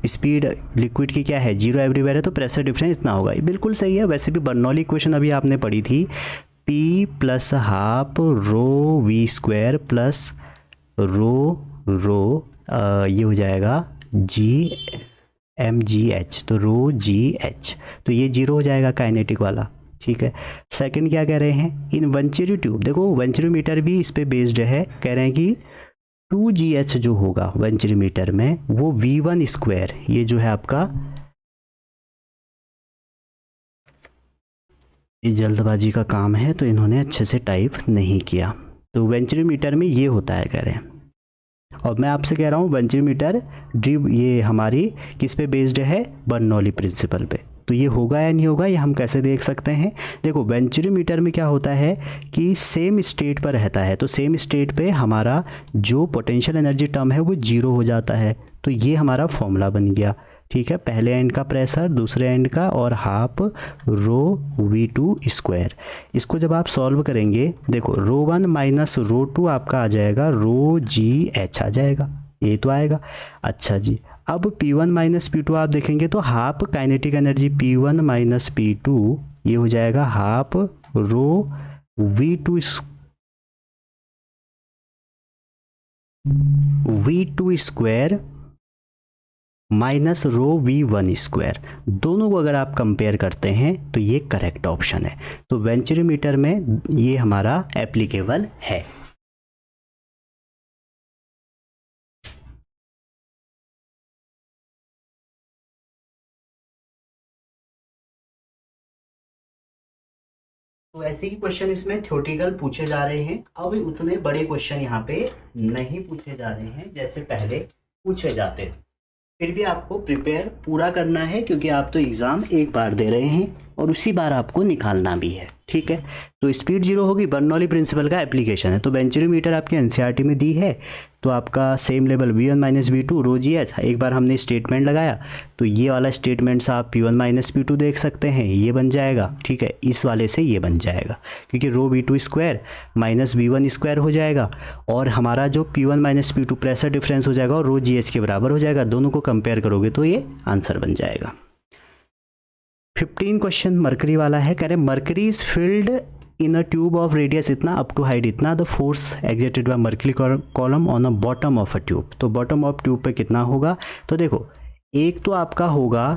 स्पीड लिक्विड की क्या है 0 एवरीवेयर है तो प्रेशर डिफरेंस इतना होगा। ये बिल्कुल सही है। वैसे भी बर्नौली इक्वेशन अभी आपने पढ़ी थी, P प्लस हाफ रो V स्क्वायर प्लस रो ये हो जाएगा GmGh, तो रो GH, तो ये 0 हो जाएगा काइनेटिक वाला। ठीक है, सेकंड क्या कह रहे हैं, इन वेंचुरी ट्यूब, देखो वेंचुरी मीटर भी इस पे बेस्ड है। कह रहे हैं कि 2GH जो होगा वेंचुरी मीटर में वो V1 स्क्वायर, ये जो है आपका, ये जल्दबाजी का काम है तो इन्होंने अच्छे से टाइप नहीं किया। तो वेंचुरी मीटर में ये होता है, कह रहे हैं। और मैं आपसे कह रहा हूँ वेंचुरी मीटर ड्रिव ये हमारी किस पे बेस्ड है, बर्नौली प्रिंसिपल पे। तो ये होगा या नहीं होगा, ये हम कैसे देख सकते हैं। देखो वेंचुरी मीटर में क्या होता है कि सेम स्टेट पर रहता है, तो सेम स्टेट पे हमारा जो पोटेंशियल एनर्जी टर्म है वो 0 हो जाता है। तो ये हमारा फॉर्मूला बन गया। ठीक है, पहले एंड का प्रेशर, दूसरे एंड का, और हाफ रो V2 स्क्वायर। इसको जब आप सॉल्व करेंगे, देखो रो 1 माइनस रो 2 आपका आ जाएगा रो GH आ जाएगा, ये तो आएगा। अच्छा जी, अब P1 माइनस P2 आप देखेंगे तो half kinetic energy P1 minus P2 ये हो जाएगा half rho V2 square minus rho V1 square. दोनों को अगर आप कंपेयर करते हैं तो ये करेक्ट ऑप्शन है। तो वेंचुरी मीटर में ये हमारा एप्लीकेबल है। तो ऐसे ही क्वेश्चन इसमें थ्योरेटिकल पूछे जा रहे हैं। अब उतने बड़े क्वेश्चन यहाँ पे नहीं पूछे जा रहे हैं जैसे पहले पूछे जाते। फिर भी आपको प्रिपेयर पूरा करना है, क्योंकि आप तो एग्ज़ाम एक बार दे रहे हैं और उसी बार आपको निकालना भी है, ठीक है। तो स्पीड जीरो होगी, बर्नौली प्रिंसिपल का एप्लीकेशन है। तो बेंचोमीटर आपके एनसीईआरटी में दी है, तो आपका same level V1 minus V2 रो जी एच। एक बार हमने स्टेटमेंट लगाया तो ये वाला स्टेटमेंट्स आप P1 माइनस P2 देख सकते हैं, ये बन जाएगा, ठीक है। इस वाले से ये बन जाएगा क्योंकि रो V2 square minus V1 square हो जाएगा और हमारा जो P1 minus P2 pressure difference हो जाएगा और रो जी एच के बराबर हो जाएगा। दोनों को कंपेयर करोगे तो ये आंसर बन जाएगा। 15 क्वेश्चन मरकरी वाला है, कह रहे mercury is filled in a tube of radius इतना अप टू हाइट इतना, the force exerted by mercury column on a bottom of a tube. तो बॉटम ऑफ ट्यूब पे कितना होगा, तो देखो एक तो आपका होगा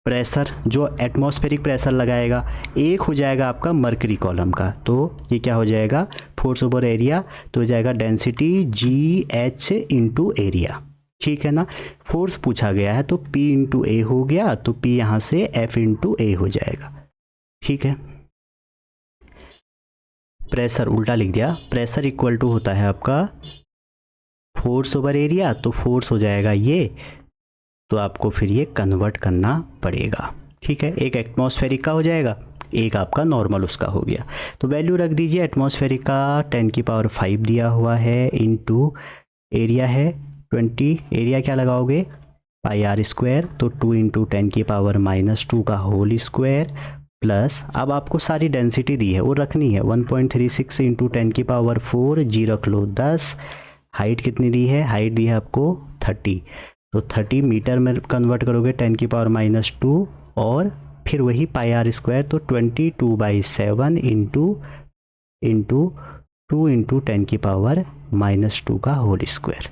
प्रेशर जो एटमॉस्फेरिक प्रेशर लगाएगा, एक हो जाएगा आपका मर्करी कॉलम का। तो ये क्या हो जाएगा, फोर्स ओवर एरिया, तो हो जाएगा डेंसिटी GH इंटू एरिया, ठीक है ना। फोर्स पूछा गया है तो P इंटू ए हो गया, तो P यहाँ से F इंटू ए हो जाएगा, ठीक है। प्रेशर उल्टा लिख दिया, प्रेशर इक्वल टू होता है आपका फोर्स ओवर एरिया, तो फोर्स हो जाएगा ये, तो आपको फिर ये कन्वर्ट करना पड़ेगा, ठीक है। एक एटमॉस्फेरिक का हो जाएगा, एक आपका नॉर्मल उसका हो गया। तो वैल्यू रख दीजिए, एटमॉस्फेरिक का 10⁵ दिया हुआ है इंटू एरिया है 20, एरिया क्या लगाओगे πr², तो 2 इंटू 10⁻⁻² का होल स्क्वायर प्लस, अब आपको सारी डेंसिटी दी है वो रखनी है, 1.36 इंटू 10⁴, जी रख लो 10। हाइट कितनी दी है, हाइट दी है आपको 30, तो 30 मीटर में कन्वर्ट करोगे 10⁻⁻² और फिर वही πr², तो 22/7 इंटू 2 इंटू 10⁻⁻² का होल स्क्वायर।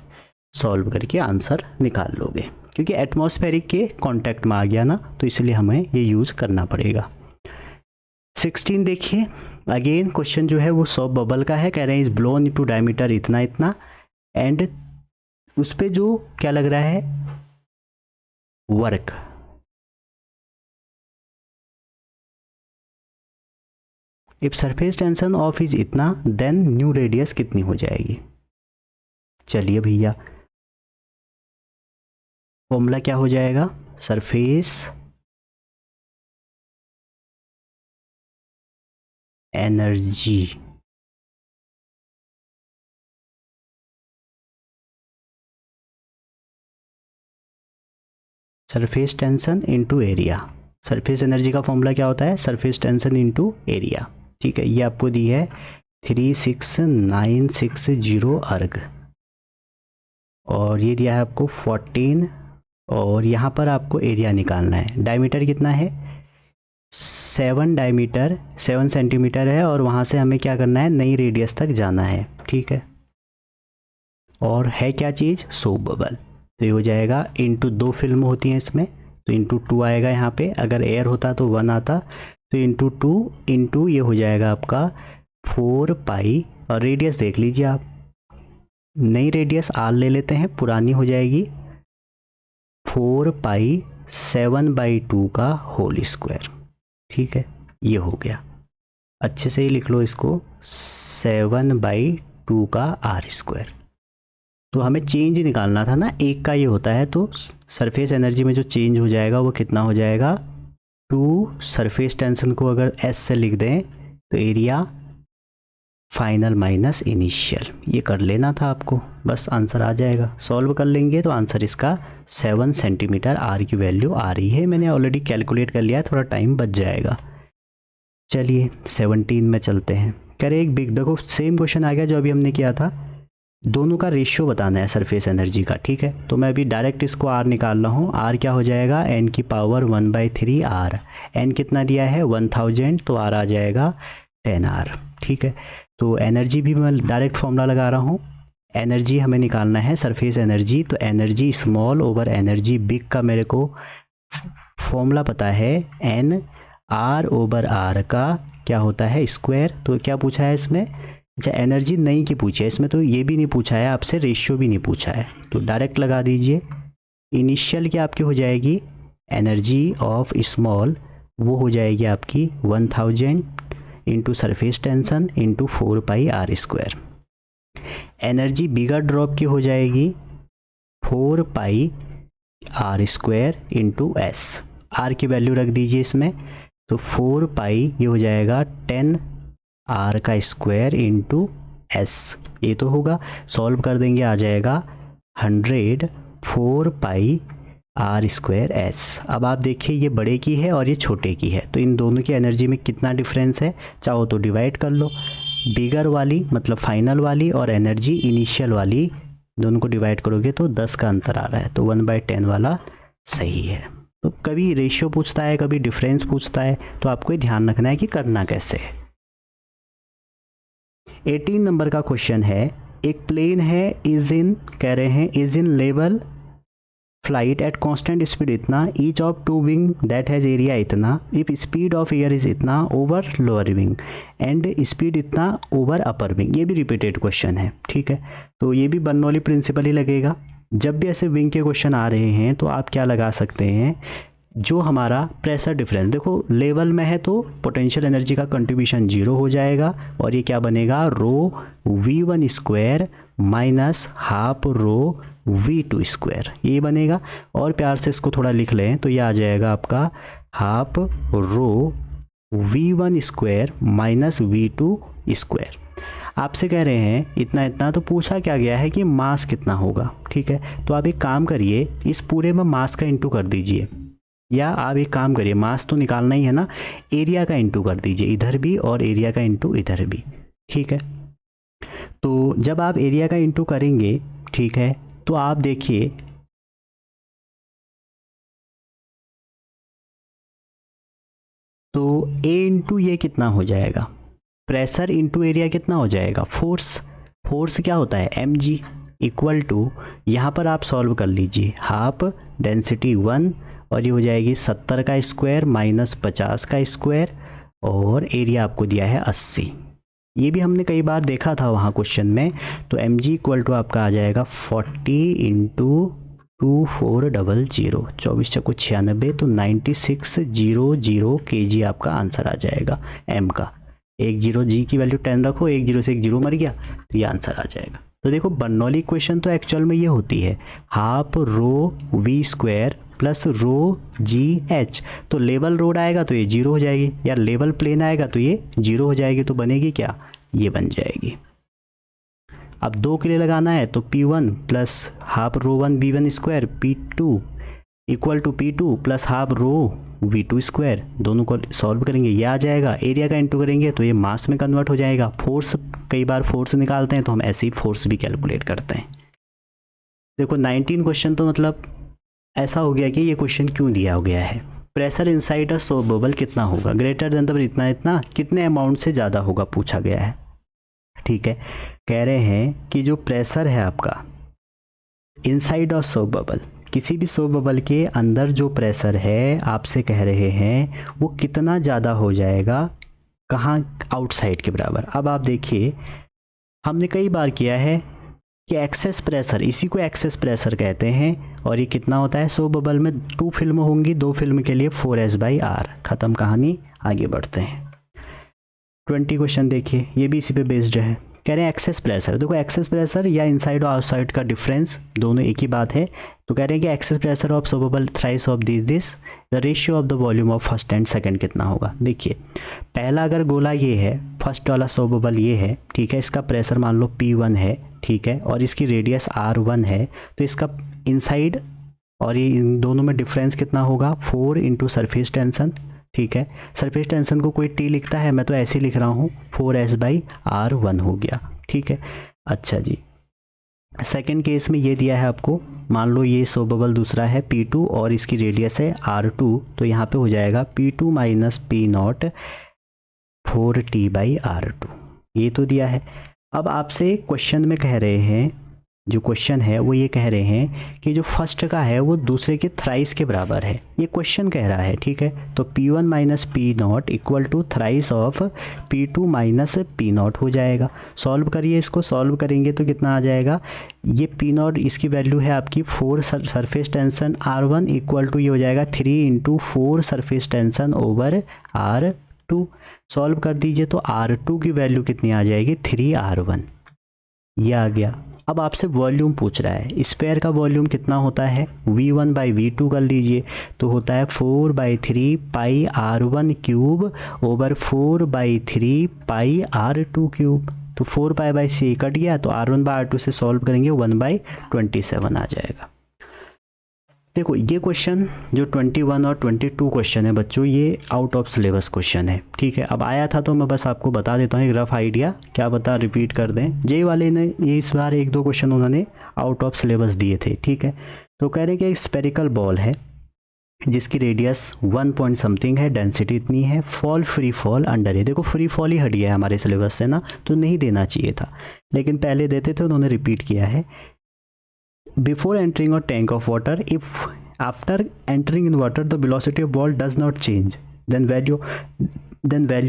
सॉल्व करके आंसर निकाल लोगे, क्योंकि एटमॉस्फेरिक के कांटेक्ट में आ गया ना, तो इसलिए हमें ये यूज़ करना पड़ेगा। 16 देखिए, अगेन क्वेश्चन जो है वो सॉफ्ट बबल का है, कह रहे हैं इज ब्लोन इनटू डायमीटर इतना इतना, एंड उस पे जो क्या लग रहा है work, if surface tension of is इतना देन न्यू रेडियस कितनी हो जाएगी। चलिए भैया, फॉर्मूला क्या हो जाएगा, surface energy surface tension into area. Surface energy का फॉर्मूला क्या होता है, सरफेस टेंशन इनटू एरिया, ठीक है। ये आपको दी है 36960 अर्ग, और ये दिया है आपको 14, और यहाँ पर आपको एरिया निकालना है। डायमीटर कितना है 7 डायमीटर 7 सेंटीमीटर है, और वहाँ से हमें क्या करना है, नई रेडियस तक जाना है, ठीक है। और है क्या चीज़, सोप बबल, तो ये हो जाएगा इंटू 2 फिल्म होती हैं इसमें, तो इंटू 2 आएगा यहाँ पे, अगर एयर होता तो 1 आता, तो इंटू 2 इंटू ये हो जाएगा आपका 4 पाई, और रेडियस देख लीजिए आप, नई रेडियस आर ले लेते हैं, पुरानी हो जाएगी 4 पाई 7/2 का होल स्क्वायर, ठीक है। ये हो गया, अच्छे से ही लिख लो इसको, 7/2 का आर स्क्वायर। तो हमें चेंज निकालना था ना, एक का ये होता है, तो सरफेस एनर्जी में जो चेंज हो जाएगा वो कितना हो जाएगा 2, सरफेस टेंशन को अगर S से लिख दें तो एरिया फाइनल माइनस इनिशियल, ये कर लेना था आपको, बस आंसर आ जाएगा। सॉल्व कर लेंगे तो आंसर इसका 7 सेंटीमीटर आर की वैल्यू आ रही है, मैंने ऑलरेडी कैलकुलेट कर लिया है, थोड़ा टाइम बच जाएगा। चलिए 17 में चलते हैं, कह रहे एक बिग, देखो सेम क्वेश्चन आ गया जो अभी हमने किया था, दोनों का रेशियो बताना है सरफेस एनर्जी का, ठीक है। तो मैं अभी डायरेक्ट इसको आर निकाल रहा हूँ, आर क्या हो जाएगा n⁻⁴ आर, एन कितना दिया है 1000, तो आर आ जाएगा 10 आर, ठीक है। तो एनर्जी भी मैं डायरेक्ट फॉर्मूला लगा रहा हूँ, एनर्जी हमें निकालना है सरफेस एनर्जी, तो energy small over energy big का मेरे को फॉर्मूला पता है, एन आर ओवर आर का क्या होता है स्क्वायर। तो क्या पूछा है इसमें, अच्छा एनर्जी नहीं की पूछी है इसमें, तो ये भी नहीं पूछा है आपसे, रेशियो भी नहीं पूछा है, तो डायरेक्ट लगा दीजिए। इनिशियल क्या आपकी हो जाएगी, एनर्जी ऑफ स्मॉल वो हो जाएगी आपकी 1000 into surface tension into 4 pi R square. Energy bigger drop की हो जाएगी 4 pi R square into S, R की वैल्यू रख दीजिए इसमें, तो 4 पाई ये हो जाएगा 10 आर का स्क्वायर इंटू एस, ये तो होगा। सॉल्व कर देंगे, आ जाएगा 100 4 पाई आर स्क्वायर एस। अब आप देखिए ये बड़े की है और ये छोटे की है, तो इन दोनों की एनर्जी में कितना डिफरेंस है, चाहो तो डिवाइड कर लो। बिगर वाली मतलब फाइनल वाली और एनर्जी इनिशियल वाली दोनों को डिवाइड करोगे तो 10 का अंतर आ रहा है, तो 1/10 वाला सही है। तो कभी रेशियो पूछता है, कभी डिफरेंस पूछता है, तो आपको ये ध्यान रखना है कि करना कैसे है। 18 नंबर का क्वेश्चन है, एक प्लेन है कह रहे हैं is in level flight at constant speed इतना, each of two wing that has area इतना, if speed of air is इतना over lower wing and speed इतना ओवर अपर विंग। ये भी रिपीटेड क्वेश्चन है, ठीक है। तो ये भी बर्नौली प्रिंसिपल ही लगेगा। जब भी ऐसे विंग के क्वेश्चन आ रहे हैं तो आप क्या लगा सकते हैं, जो हमारा प्रेशर डिफरेंस, देखो लेवल में है तो पोटेंशियल एनर्जी का कंट्रीब्यूशन 0 हो जाएगा और ये क्या बनेगा, रो V1 square minus half rho V2 square, ये बनेगा। और प्यार से इसको थोड़ा लिख लें तो ये आ जाएगा आपका half rho V1 square minus V2 square. आपसे कह रहे हैं इतना इतना, तो पूछा क्या गया है कि मास कितना होगा, ठीक है। तो आप एक काम करिए, इस पूरे में मास का इंटू कर दीजिए, या आप एक काम करिए, मास तो निकालना ही है ना, एरिया का इंटू कर दीजिए इधर भी और एरिया का इंटू इधर भी, ठीक है। तो जब आप एरिया का इंटू करेंगे, ठीक है, तो आप देखिए तो A इंटू ये कितना हो जाएगा, प्रेशर इंटू एरिया कितना हो जाएगा, फोर्स। फोर्स क्या होता है mg इक्वल टू, यहाँ पर आप सॉल्व कर लीजिए, हाफ डेंसिटी 1 और ये हो जाएगी 70 का स्क्वायर माइनस 50 का स्क्वायर और एरिया आपको दिया है 80। ये भी हमने कई बार देखा था वहाँ क्वेश्चन में। तो mg इक्वल टू आपका आ जाएगा 40 इंटू 2400, 24 चक्को 96, तो 9600 kg आपका आंसर आ जाएगा m का। 10 g की वैल्यू 10 रखो, 10 से 1 0 मर गया, तो ये आंसर आ जाएगा। तो देखो बर्नौली इक्वेशन तो एक्चुअल में ये होती है half rho V square plus रो GH। तो लेवल रोड आएगा तो ये 0 हो जाएगी, या लेवल प्लेन आएगा तो ये 0 हो जाएगी, तो बनेगी क्या, ये बन जाएगी। अब 2 के लिए लगाना है तो P1 plus half rho 1 V1 square P2 equal to P2 plus half rho V2 square, दोनों को सॉल्व करेंगे, ये आ जाएगा। एरिया का इंटू करेंगे तो ये मास में कन्वर्ट हो जाएगा। फोर्स, कई बार फोर्स निकालते हैं तो हम ऐसे ही फोर्स भी कैलकुलेट करते हैं। देखो 19 क्वेश्चन तो मतलब ऐसा हो गया कि ये क्वेश्चन क्यों दिया गया है। Pressure inside a soap bubble कितना होगा, ग्रेटर देन द इतना इतना, कितने अमाउंट से ज़्यादा होगा पूछा गया है, ठीक है। कह रहे हैं कि जो प्रेशर है आपका इनसाइड ऑफ सोप बबल, किसी भी सोप बबल के अंदर जो प्रेशर है आपसे कह रहे हैं वो कितना ज़्यादा हो जाएगा, कहाँ, आउटसाइड के बराबर। अब आप देखिए हमने कई बार किया है कि एक्सेस प्रेशर, इसी को एक्सेस प्रेशर कहते हैं, और ये कितना होता है, सोप बबल में 2 फिल्म होंगी, 2 फिल्म के लिए 4S/R, ख़त्म कहानी, आगे बढ़ते हैं। 20 क्वेश्चन देखिए, ये भी इसी पे बेस्ड है। कह रहे हैं एक्सेस प्रेशर, देखो एक्सेस प्रेशर या इनसाइड और आउटसाइड का डिफरेंस दोनों एक ही बात है। तो कह रहे हैं कि excess pressure of soap bubble thrice of this the ratio of the volume of first and second कितना होगा। देखिए पहला अगर गोला ये है, फर्स्ट वाला सोप बबल ये है, ठीक है, इसका प्रेशर मान लो P1 है, ठीक है, और इसकी रेडियस R1 है, तो इसका इनसाइड और ये इन दोनों में डिफरेंस कितना होगा, 4 इंटू सरफेस टेंशन, ठीक है। सरफेस टेंशन को कोई T लिखता है, मैं तो ऐसे लिख रहा हूँ, 4S/R1 हो गया, ठीक है। अच्छा जी, सेकंड केस में ये दिया है आपको, मान लो ये सोप बबल दूसरा है P2 और इसकी रेडियस है R2, तो यहाँ पे हो जाएगा P2 माइनस P0 4T/R2, ये तो दिया है। अब आपसे क्वेश्चन में कह रहे हैं, जो क्वेश्चन है वो ये कह रहे हैं कि जो फर्स्ट का है वो दूसरे के थ्राइस के बराबर है, ये क्वेश्चन कह रहा है, ठीक है। तो P1 minus P0 equal to thrice of P2 minus P0 हो जाएगा। सॉल्व करिए, इसको सॉल्व करेंगे तो कितना आ जाएगा, ये P0 इसकी वैल्यू है आपकी 4 surface tension R1 equal to ये हो जाएगा 3 into 4 surface tension over R2। Solve कर दीजिए तो R2 की वैल्यू कितनी आ जाएगी, 3R1, ये आ गया। अब आपसे वॉल्यूम पूछ रहा है, स्फीयर का वॉल्यूम कितना होता है, V1/V2 कर लीजिए, तो होता है 4/3 पाई R1 क्यूब ओवर 4/3 पाई R2 क्यूब। तो 4 पाई/c कट गया, तो R1/R2 से सॉल्व करेंगे 1/27 आ जाएगा। देखो ये क्वेश्चन जो 21 और 22 क्वेश्चन है बच्चों, ये आउट ऑफ सिलेबस क्वेश्चन है, ठीक है। अब आया था तो मैं बस आपको बता देता हूँ एक रफ आइडिया, क्या बता रिपीट कर दें। जेई वाले ने ये इस बार 1-2 क्वेश्चन उन्होंने आउट ऑफ सिलेबस दिए थे, ठीक है। तो कह रहे हैं कि एक स्पेरिकल बॉल है जिसकी रेडियस 1 पॉइंट समथिंग है, डेंसिटी इतनी है, फॉल फ्री फॉल अंडर है। देखो फ्री फॉल ही हट गया है हमारे सिलेबस से ना, तो नहीं देना चाहिए था, लेकिन पहले देते थे, उन्होंने रिपीट किया है। Before entering a tank of water, if after entering in water the velocity of ball does not change, then value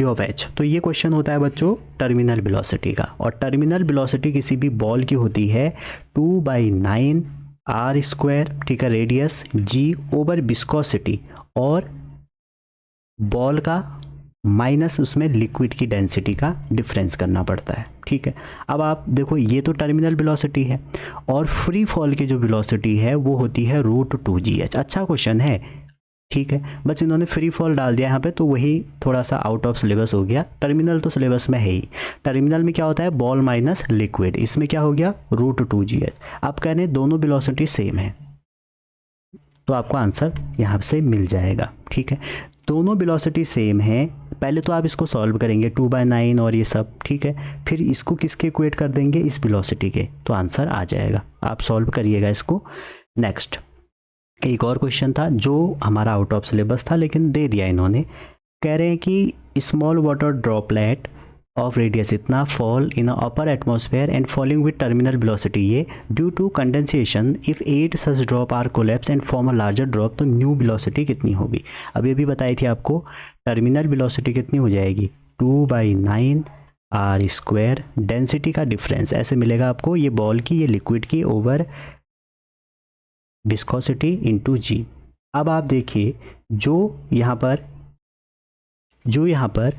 of h। तो ये क्वेश्चन होता है बच्चों टर्मिनल वेलोसिटी का, और टर्मिनल वेलोसिटी किसी भी बॉल की होती है 2/9 r², ठीक है, रेडियस g ओवर विस्कोसिटी, और बॉल का माइनस उसमें लिक्विड की डेंसिटी का डिफरेंस करना पड़ता है, ठीक है। अब आप देखो ये तो टर्मिनल वेलोसिटी है, और फ्री फॉल की जो वेलोसिटी है वो होती है √2gh। अच्छा क्वेश्चन है, ठीक है, बस इन्होंने फ्री फॉल डाल दिया यहाँ पे, तो वही थोड़ा सा आउट ऑफ सिलेबस हो गया। टर्मिनल तो सिलेबस में है ही। टर्मिनल में क्या होता है, बॉल माइनस लिक्विड, इसमें क्या हो गया √2gh। आप कह रहे हैं दोनों वेलोसिटी सेम है, तो आपको आंसर यहाँ से मिल जाएगा, ठीक है। दोनों वेलोसिटी सेम है, पहले तो आप इसको सॉल्व करेंगे 2/9 और ये सब, ठीक है, फिर इसको किसके इक्वेट कर देंगे, इस वेलोसिटी के, तो आंसर आ जाएगा। आप सॉल्व करिएगा इसको। नेक्स्ट एक और क्वेश्चन था जो हमारा आउट ऑफ सिलेबस था, लेकिन दे दिया इन्होंने। कह रहे हैं कि small water droplet of radius इतना fall in upper atmosphere and falling with terminal velocity ये due to condensation, if 8 such drop are collapse and form a larger drop, तो न्यू वेलोसिटी कितनी होगी। अब ये भी बताई थी आपको, टर्मिनल वेलोसिटी कितनी हो जाएगी 2/9 r², डेंसिटी का डिफरेंस ऐसे मिलेगा आपको, ये बॉल की, ये लिक्विड की, ओवर विस्कोसिटी इंटू g। अब आप देखिए जो यहाँ पर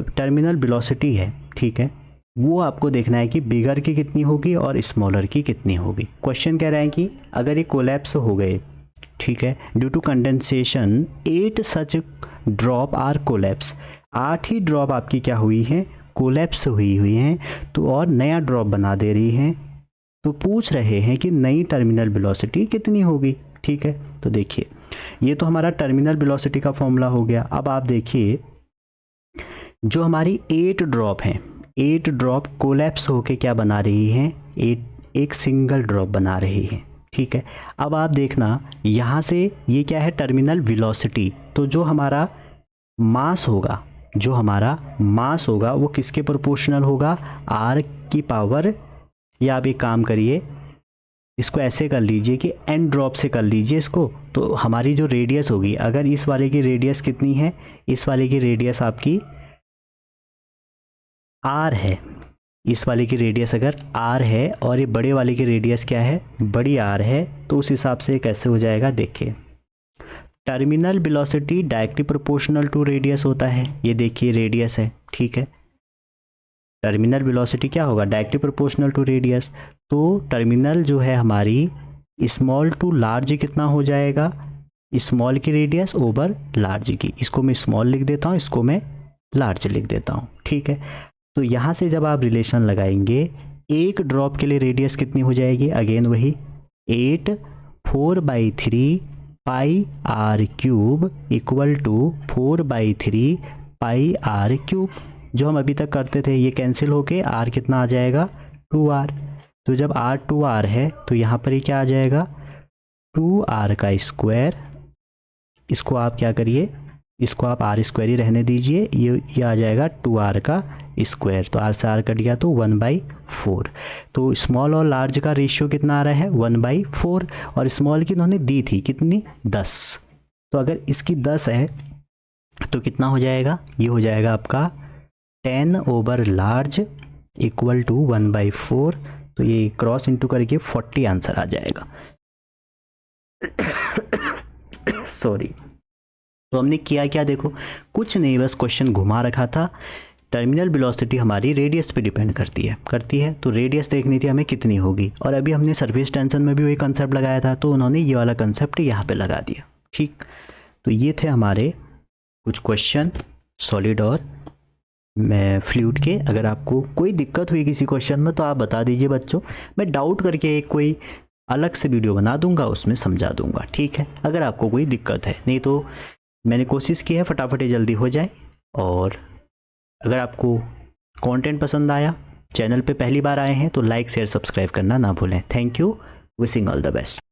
टर्मिनल वेलोसिटी है, ठीक है, वो आपको देखना है कि बिगर की कितनी होगी और स्मॉलर की कितनी होगी। क्वेश्चन कह रहा है कि अगर ये कोलैप्स हो गए, ठीक है, due to condensation 8 such drop are collapse, 8 ही ड्रॉप आपकी क्या हुई हैं, कोलैप्स हुई हैं, तो और नया ड्रॉप बना दे रही हैं, तो पूछ रहे हैं कि नई टर्मिनल वेलोसिटी कितनी होगी, ठीक है। तो देखिए ये तो हमारा टर्मिनल वेलोसिटी का फॉर्मूला हो गया। अब आप देखिए जो हमारी 8 ड्रॉप हैं, 8 ड्रॉप कोलैप्स होके क्या बना रही हैं, एक सिंगल ड्रॉप बना रही है, ठीक है। अब आप देखना यहाँ से ये क्या है, टर्मिनल वेलोसिटी, तो जो हमारा मास होगा वो किसके प्रोपोर्शनल होगा, r की पावर, या आप एक काम करिए इसको ऐसे कर लीजिए कि n ड्रॉप से कर लीजिए इसको, तो हमारी जो रेडियस होगी, अगर इस वाले की रेडियस कितनी है, इस वाले की रेडियस आपकी r है, इस वाले की रेडियस अगर r है और ये बड़े वाले की रेडियस क्या है, बड़ी r है, तो उस हिसाब से कैसे हो जाएगा, देखिए terminal velocity directly proportional to radius होता है, ये देखिए रेडियस है, ठीक है, टर्मिनल वेलोसिटी क्या होगा, डायरेक्टली प्रोपोर्शनल टू रेडियस। तो टर्मिनल जो है हमारी स्मॉल टू लार्ज कितना हो जाएगा, स्मॉल की रेडियस ओवर लार्ज की, इसको मैं स्मॉल लिख देता हूँ, इसको मैं लार्ज लिख देता हूँ, ठीक है। तो यहाँ से जब आप रिलेशन लगाएंगे, एक ड्रॉप के लिए रेडियस कितनी हो जाएगी, अगेन वही 8 4/3 पाई r³ equal to 4/3 pi r³, जो हम अभी तक करते थे ये कैंसिल होके r कितना आ जाएगा 2r। तो जब r 2r है तो यहाँ पर ही क्या आ जाएगा 2r का स्क्वायर, इसको आप क्या करिए, इसको आप r² ही रहने दीजिए, ये आ जाएगा 2r का स्क्वायर, तो r से r कट गया तो 1/4। तो स्मॉल और लार्ज का रेशियो कितना आ रहा है 1/4, और स्मॉल की उन्होंने दी थी कितनी 10, तो अगर इसकी 10 है तो कितना हो जाएगा, ये हो जाएगा आपका 10 ओवर लार्ज इक्वल टू 1/4, तो ये क्रॉस इंटू करके 40 आंसर आ जाएगा। सॉरी। तो हमने किया क्या, देखो कुछ नहीं, बस क्वेश्चन घुमा रखा था टर्मिनल वेलोसिटी हमारी रेडियस पे डिपेंड करती है तो रेडियस देखनी थी हमें कितनी होगी, और अभी हमने सरफेस टेंशन में भी वही कंसेप्ट लगाया था, तो उन्होंने ये वाला कंसेप्ट यहाँ पे लगा दिया। ठीक, तो ये थे हमारे कुछ क्वेश्चन सॉलिड और फ्लूइड के। अगर आपको कोई दिक्कत हुई किसी क्वेश्चन में तो आप बता दीजिए बच्चों, मैं डाउट करके एक कोई अलग से वीडियो बना दूंगा, उसमें समझा दूंगा। ठीक है, अगर आपको कोई दिक्कत है, नहीं तो मैंने कोशिश की है फटाफट ये जल्दी हो जाए। और अगर आपको कंटेंट पसंद आया, चैनल पे पहली बार आए हैं तो लाइक शेयर सब्सक्राइब करना ना भूलें। Thank you, wishing all the best.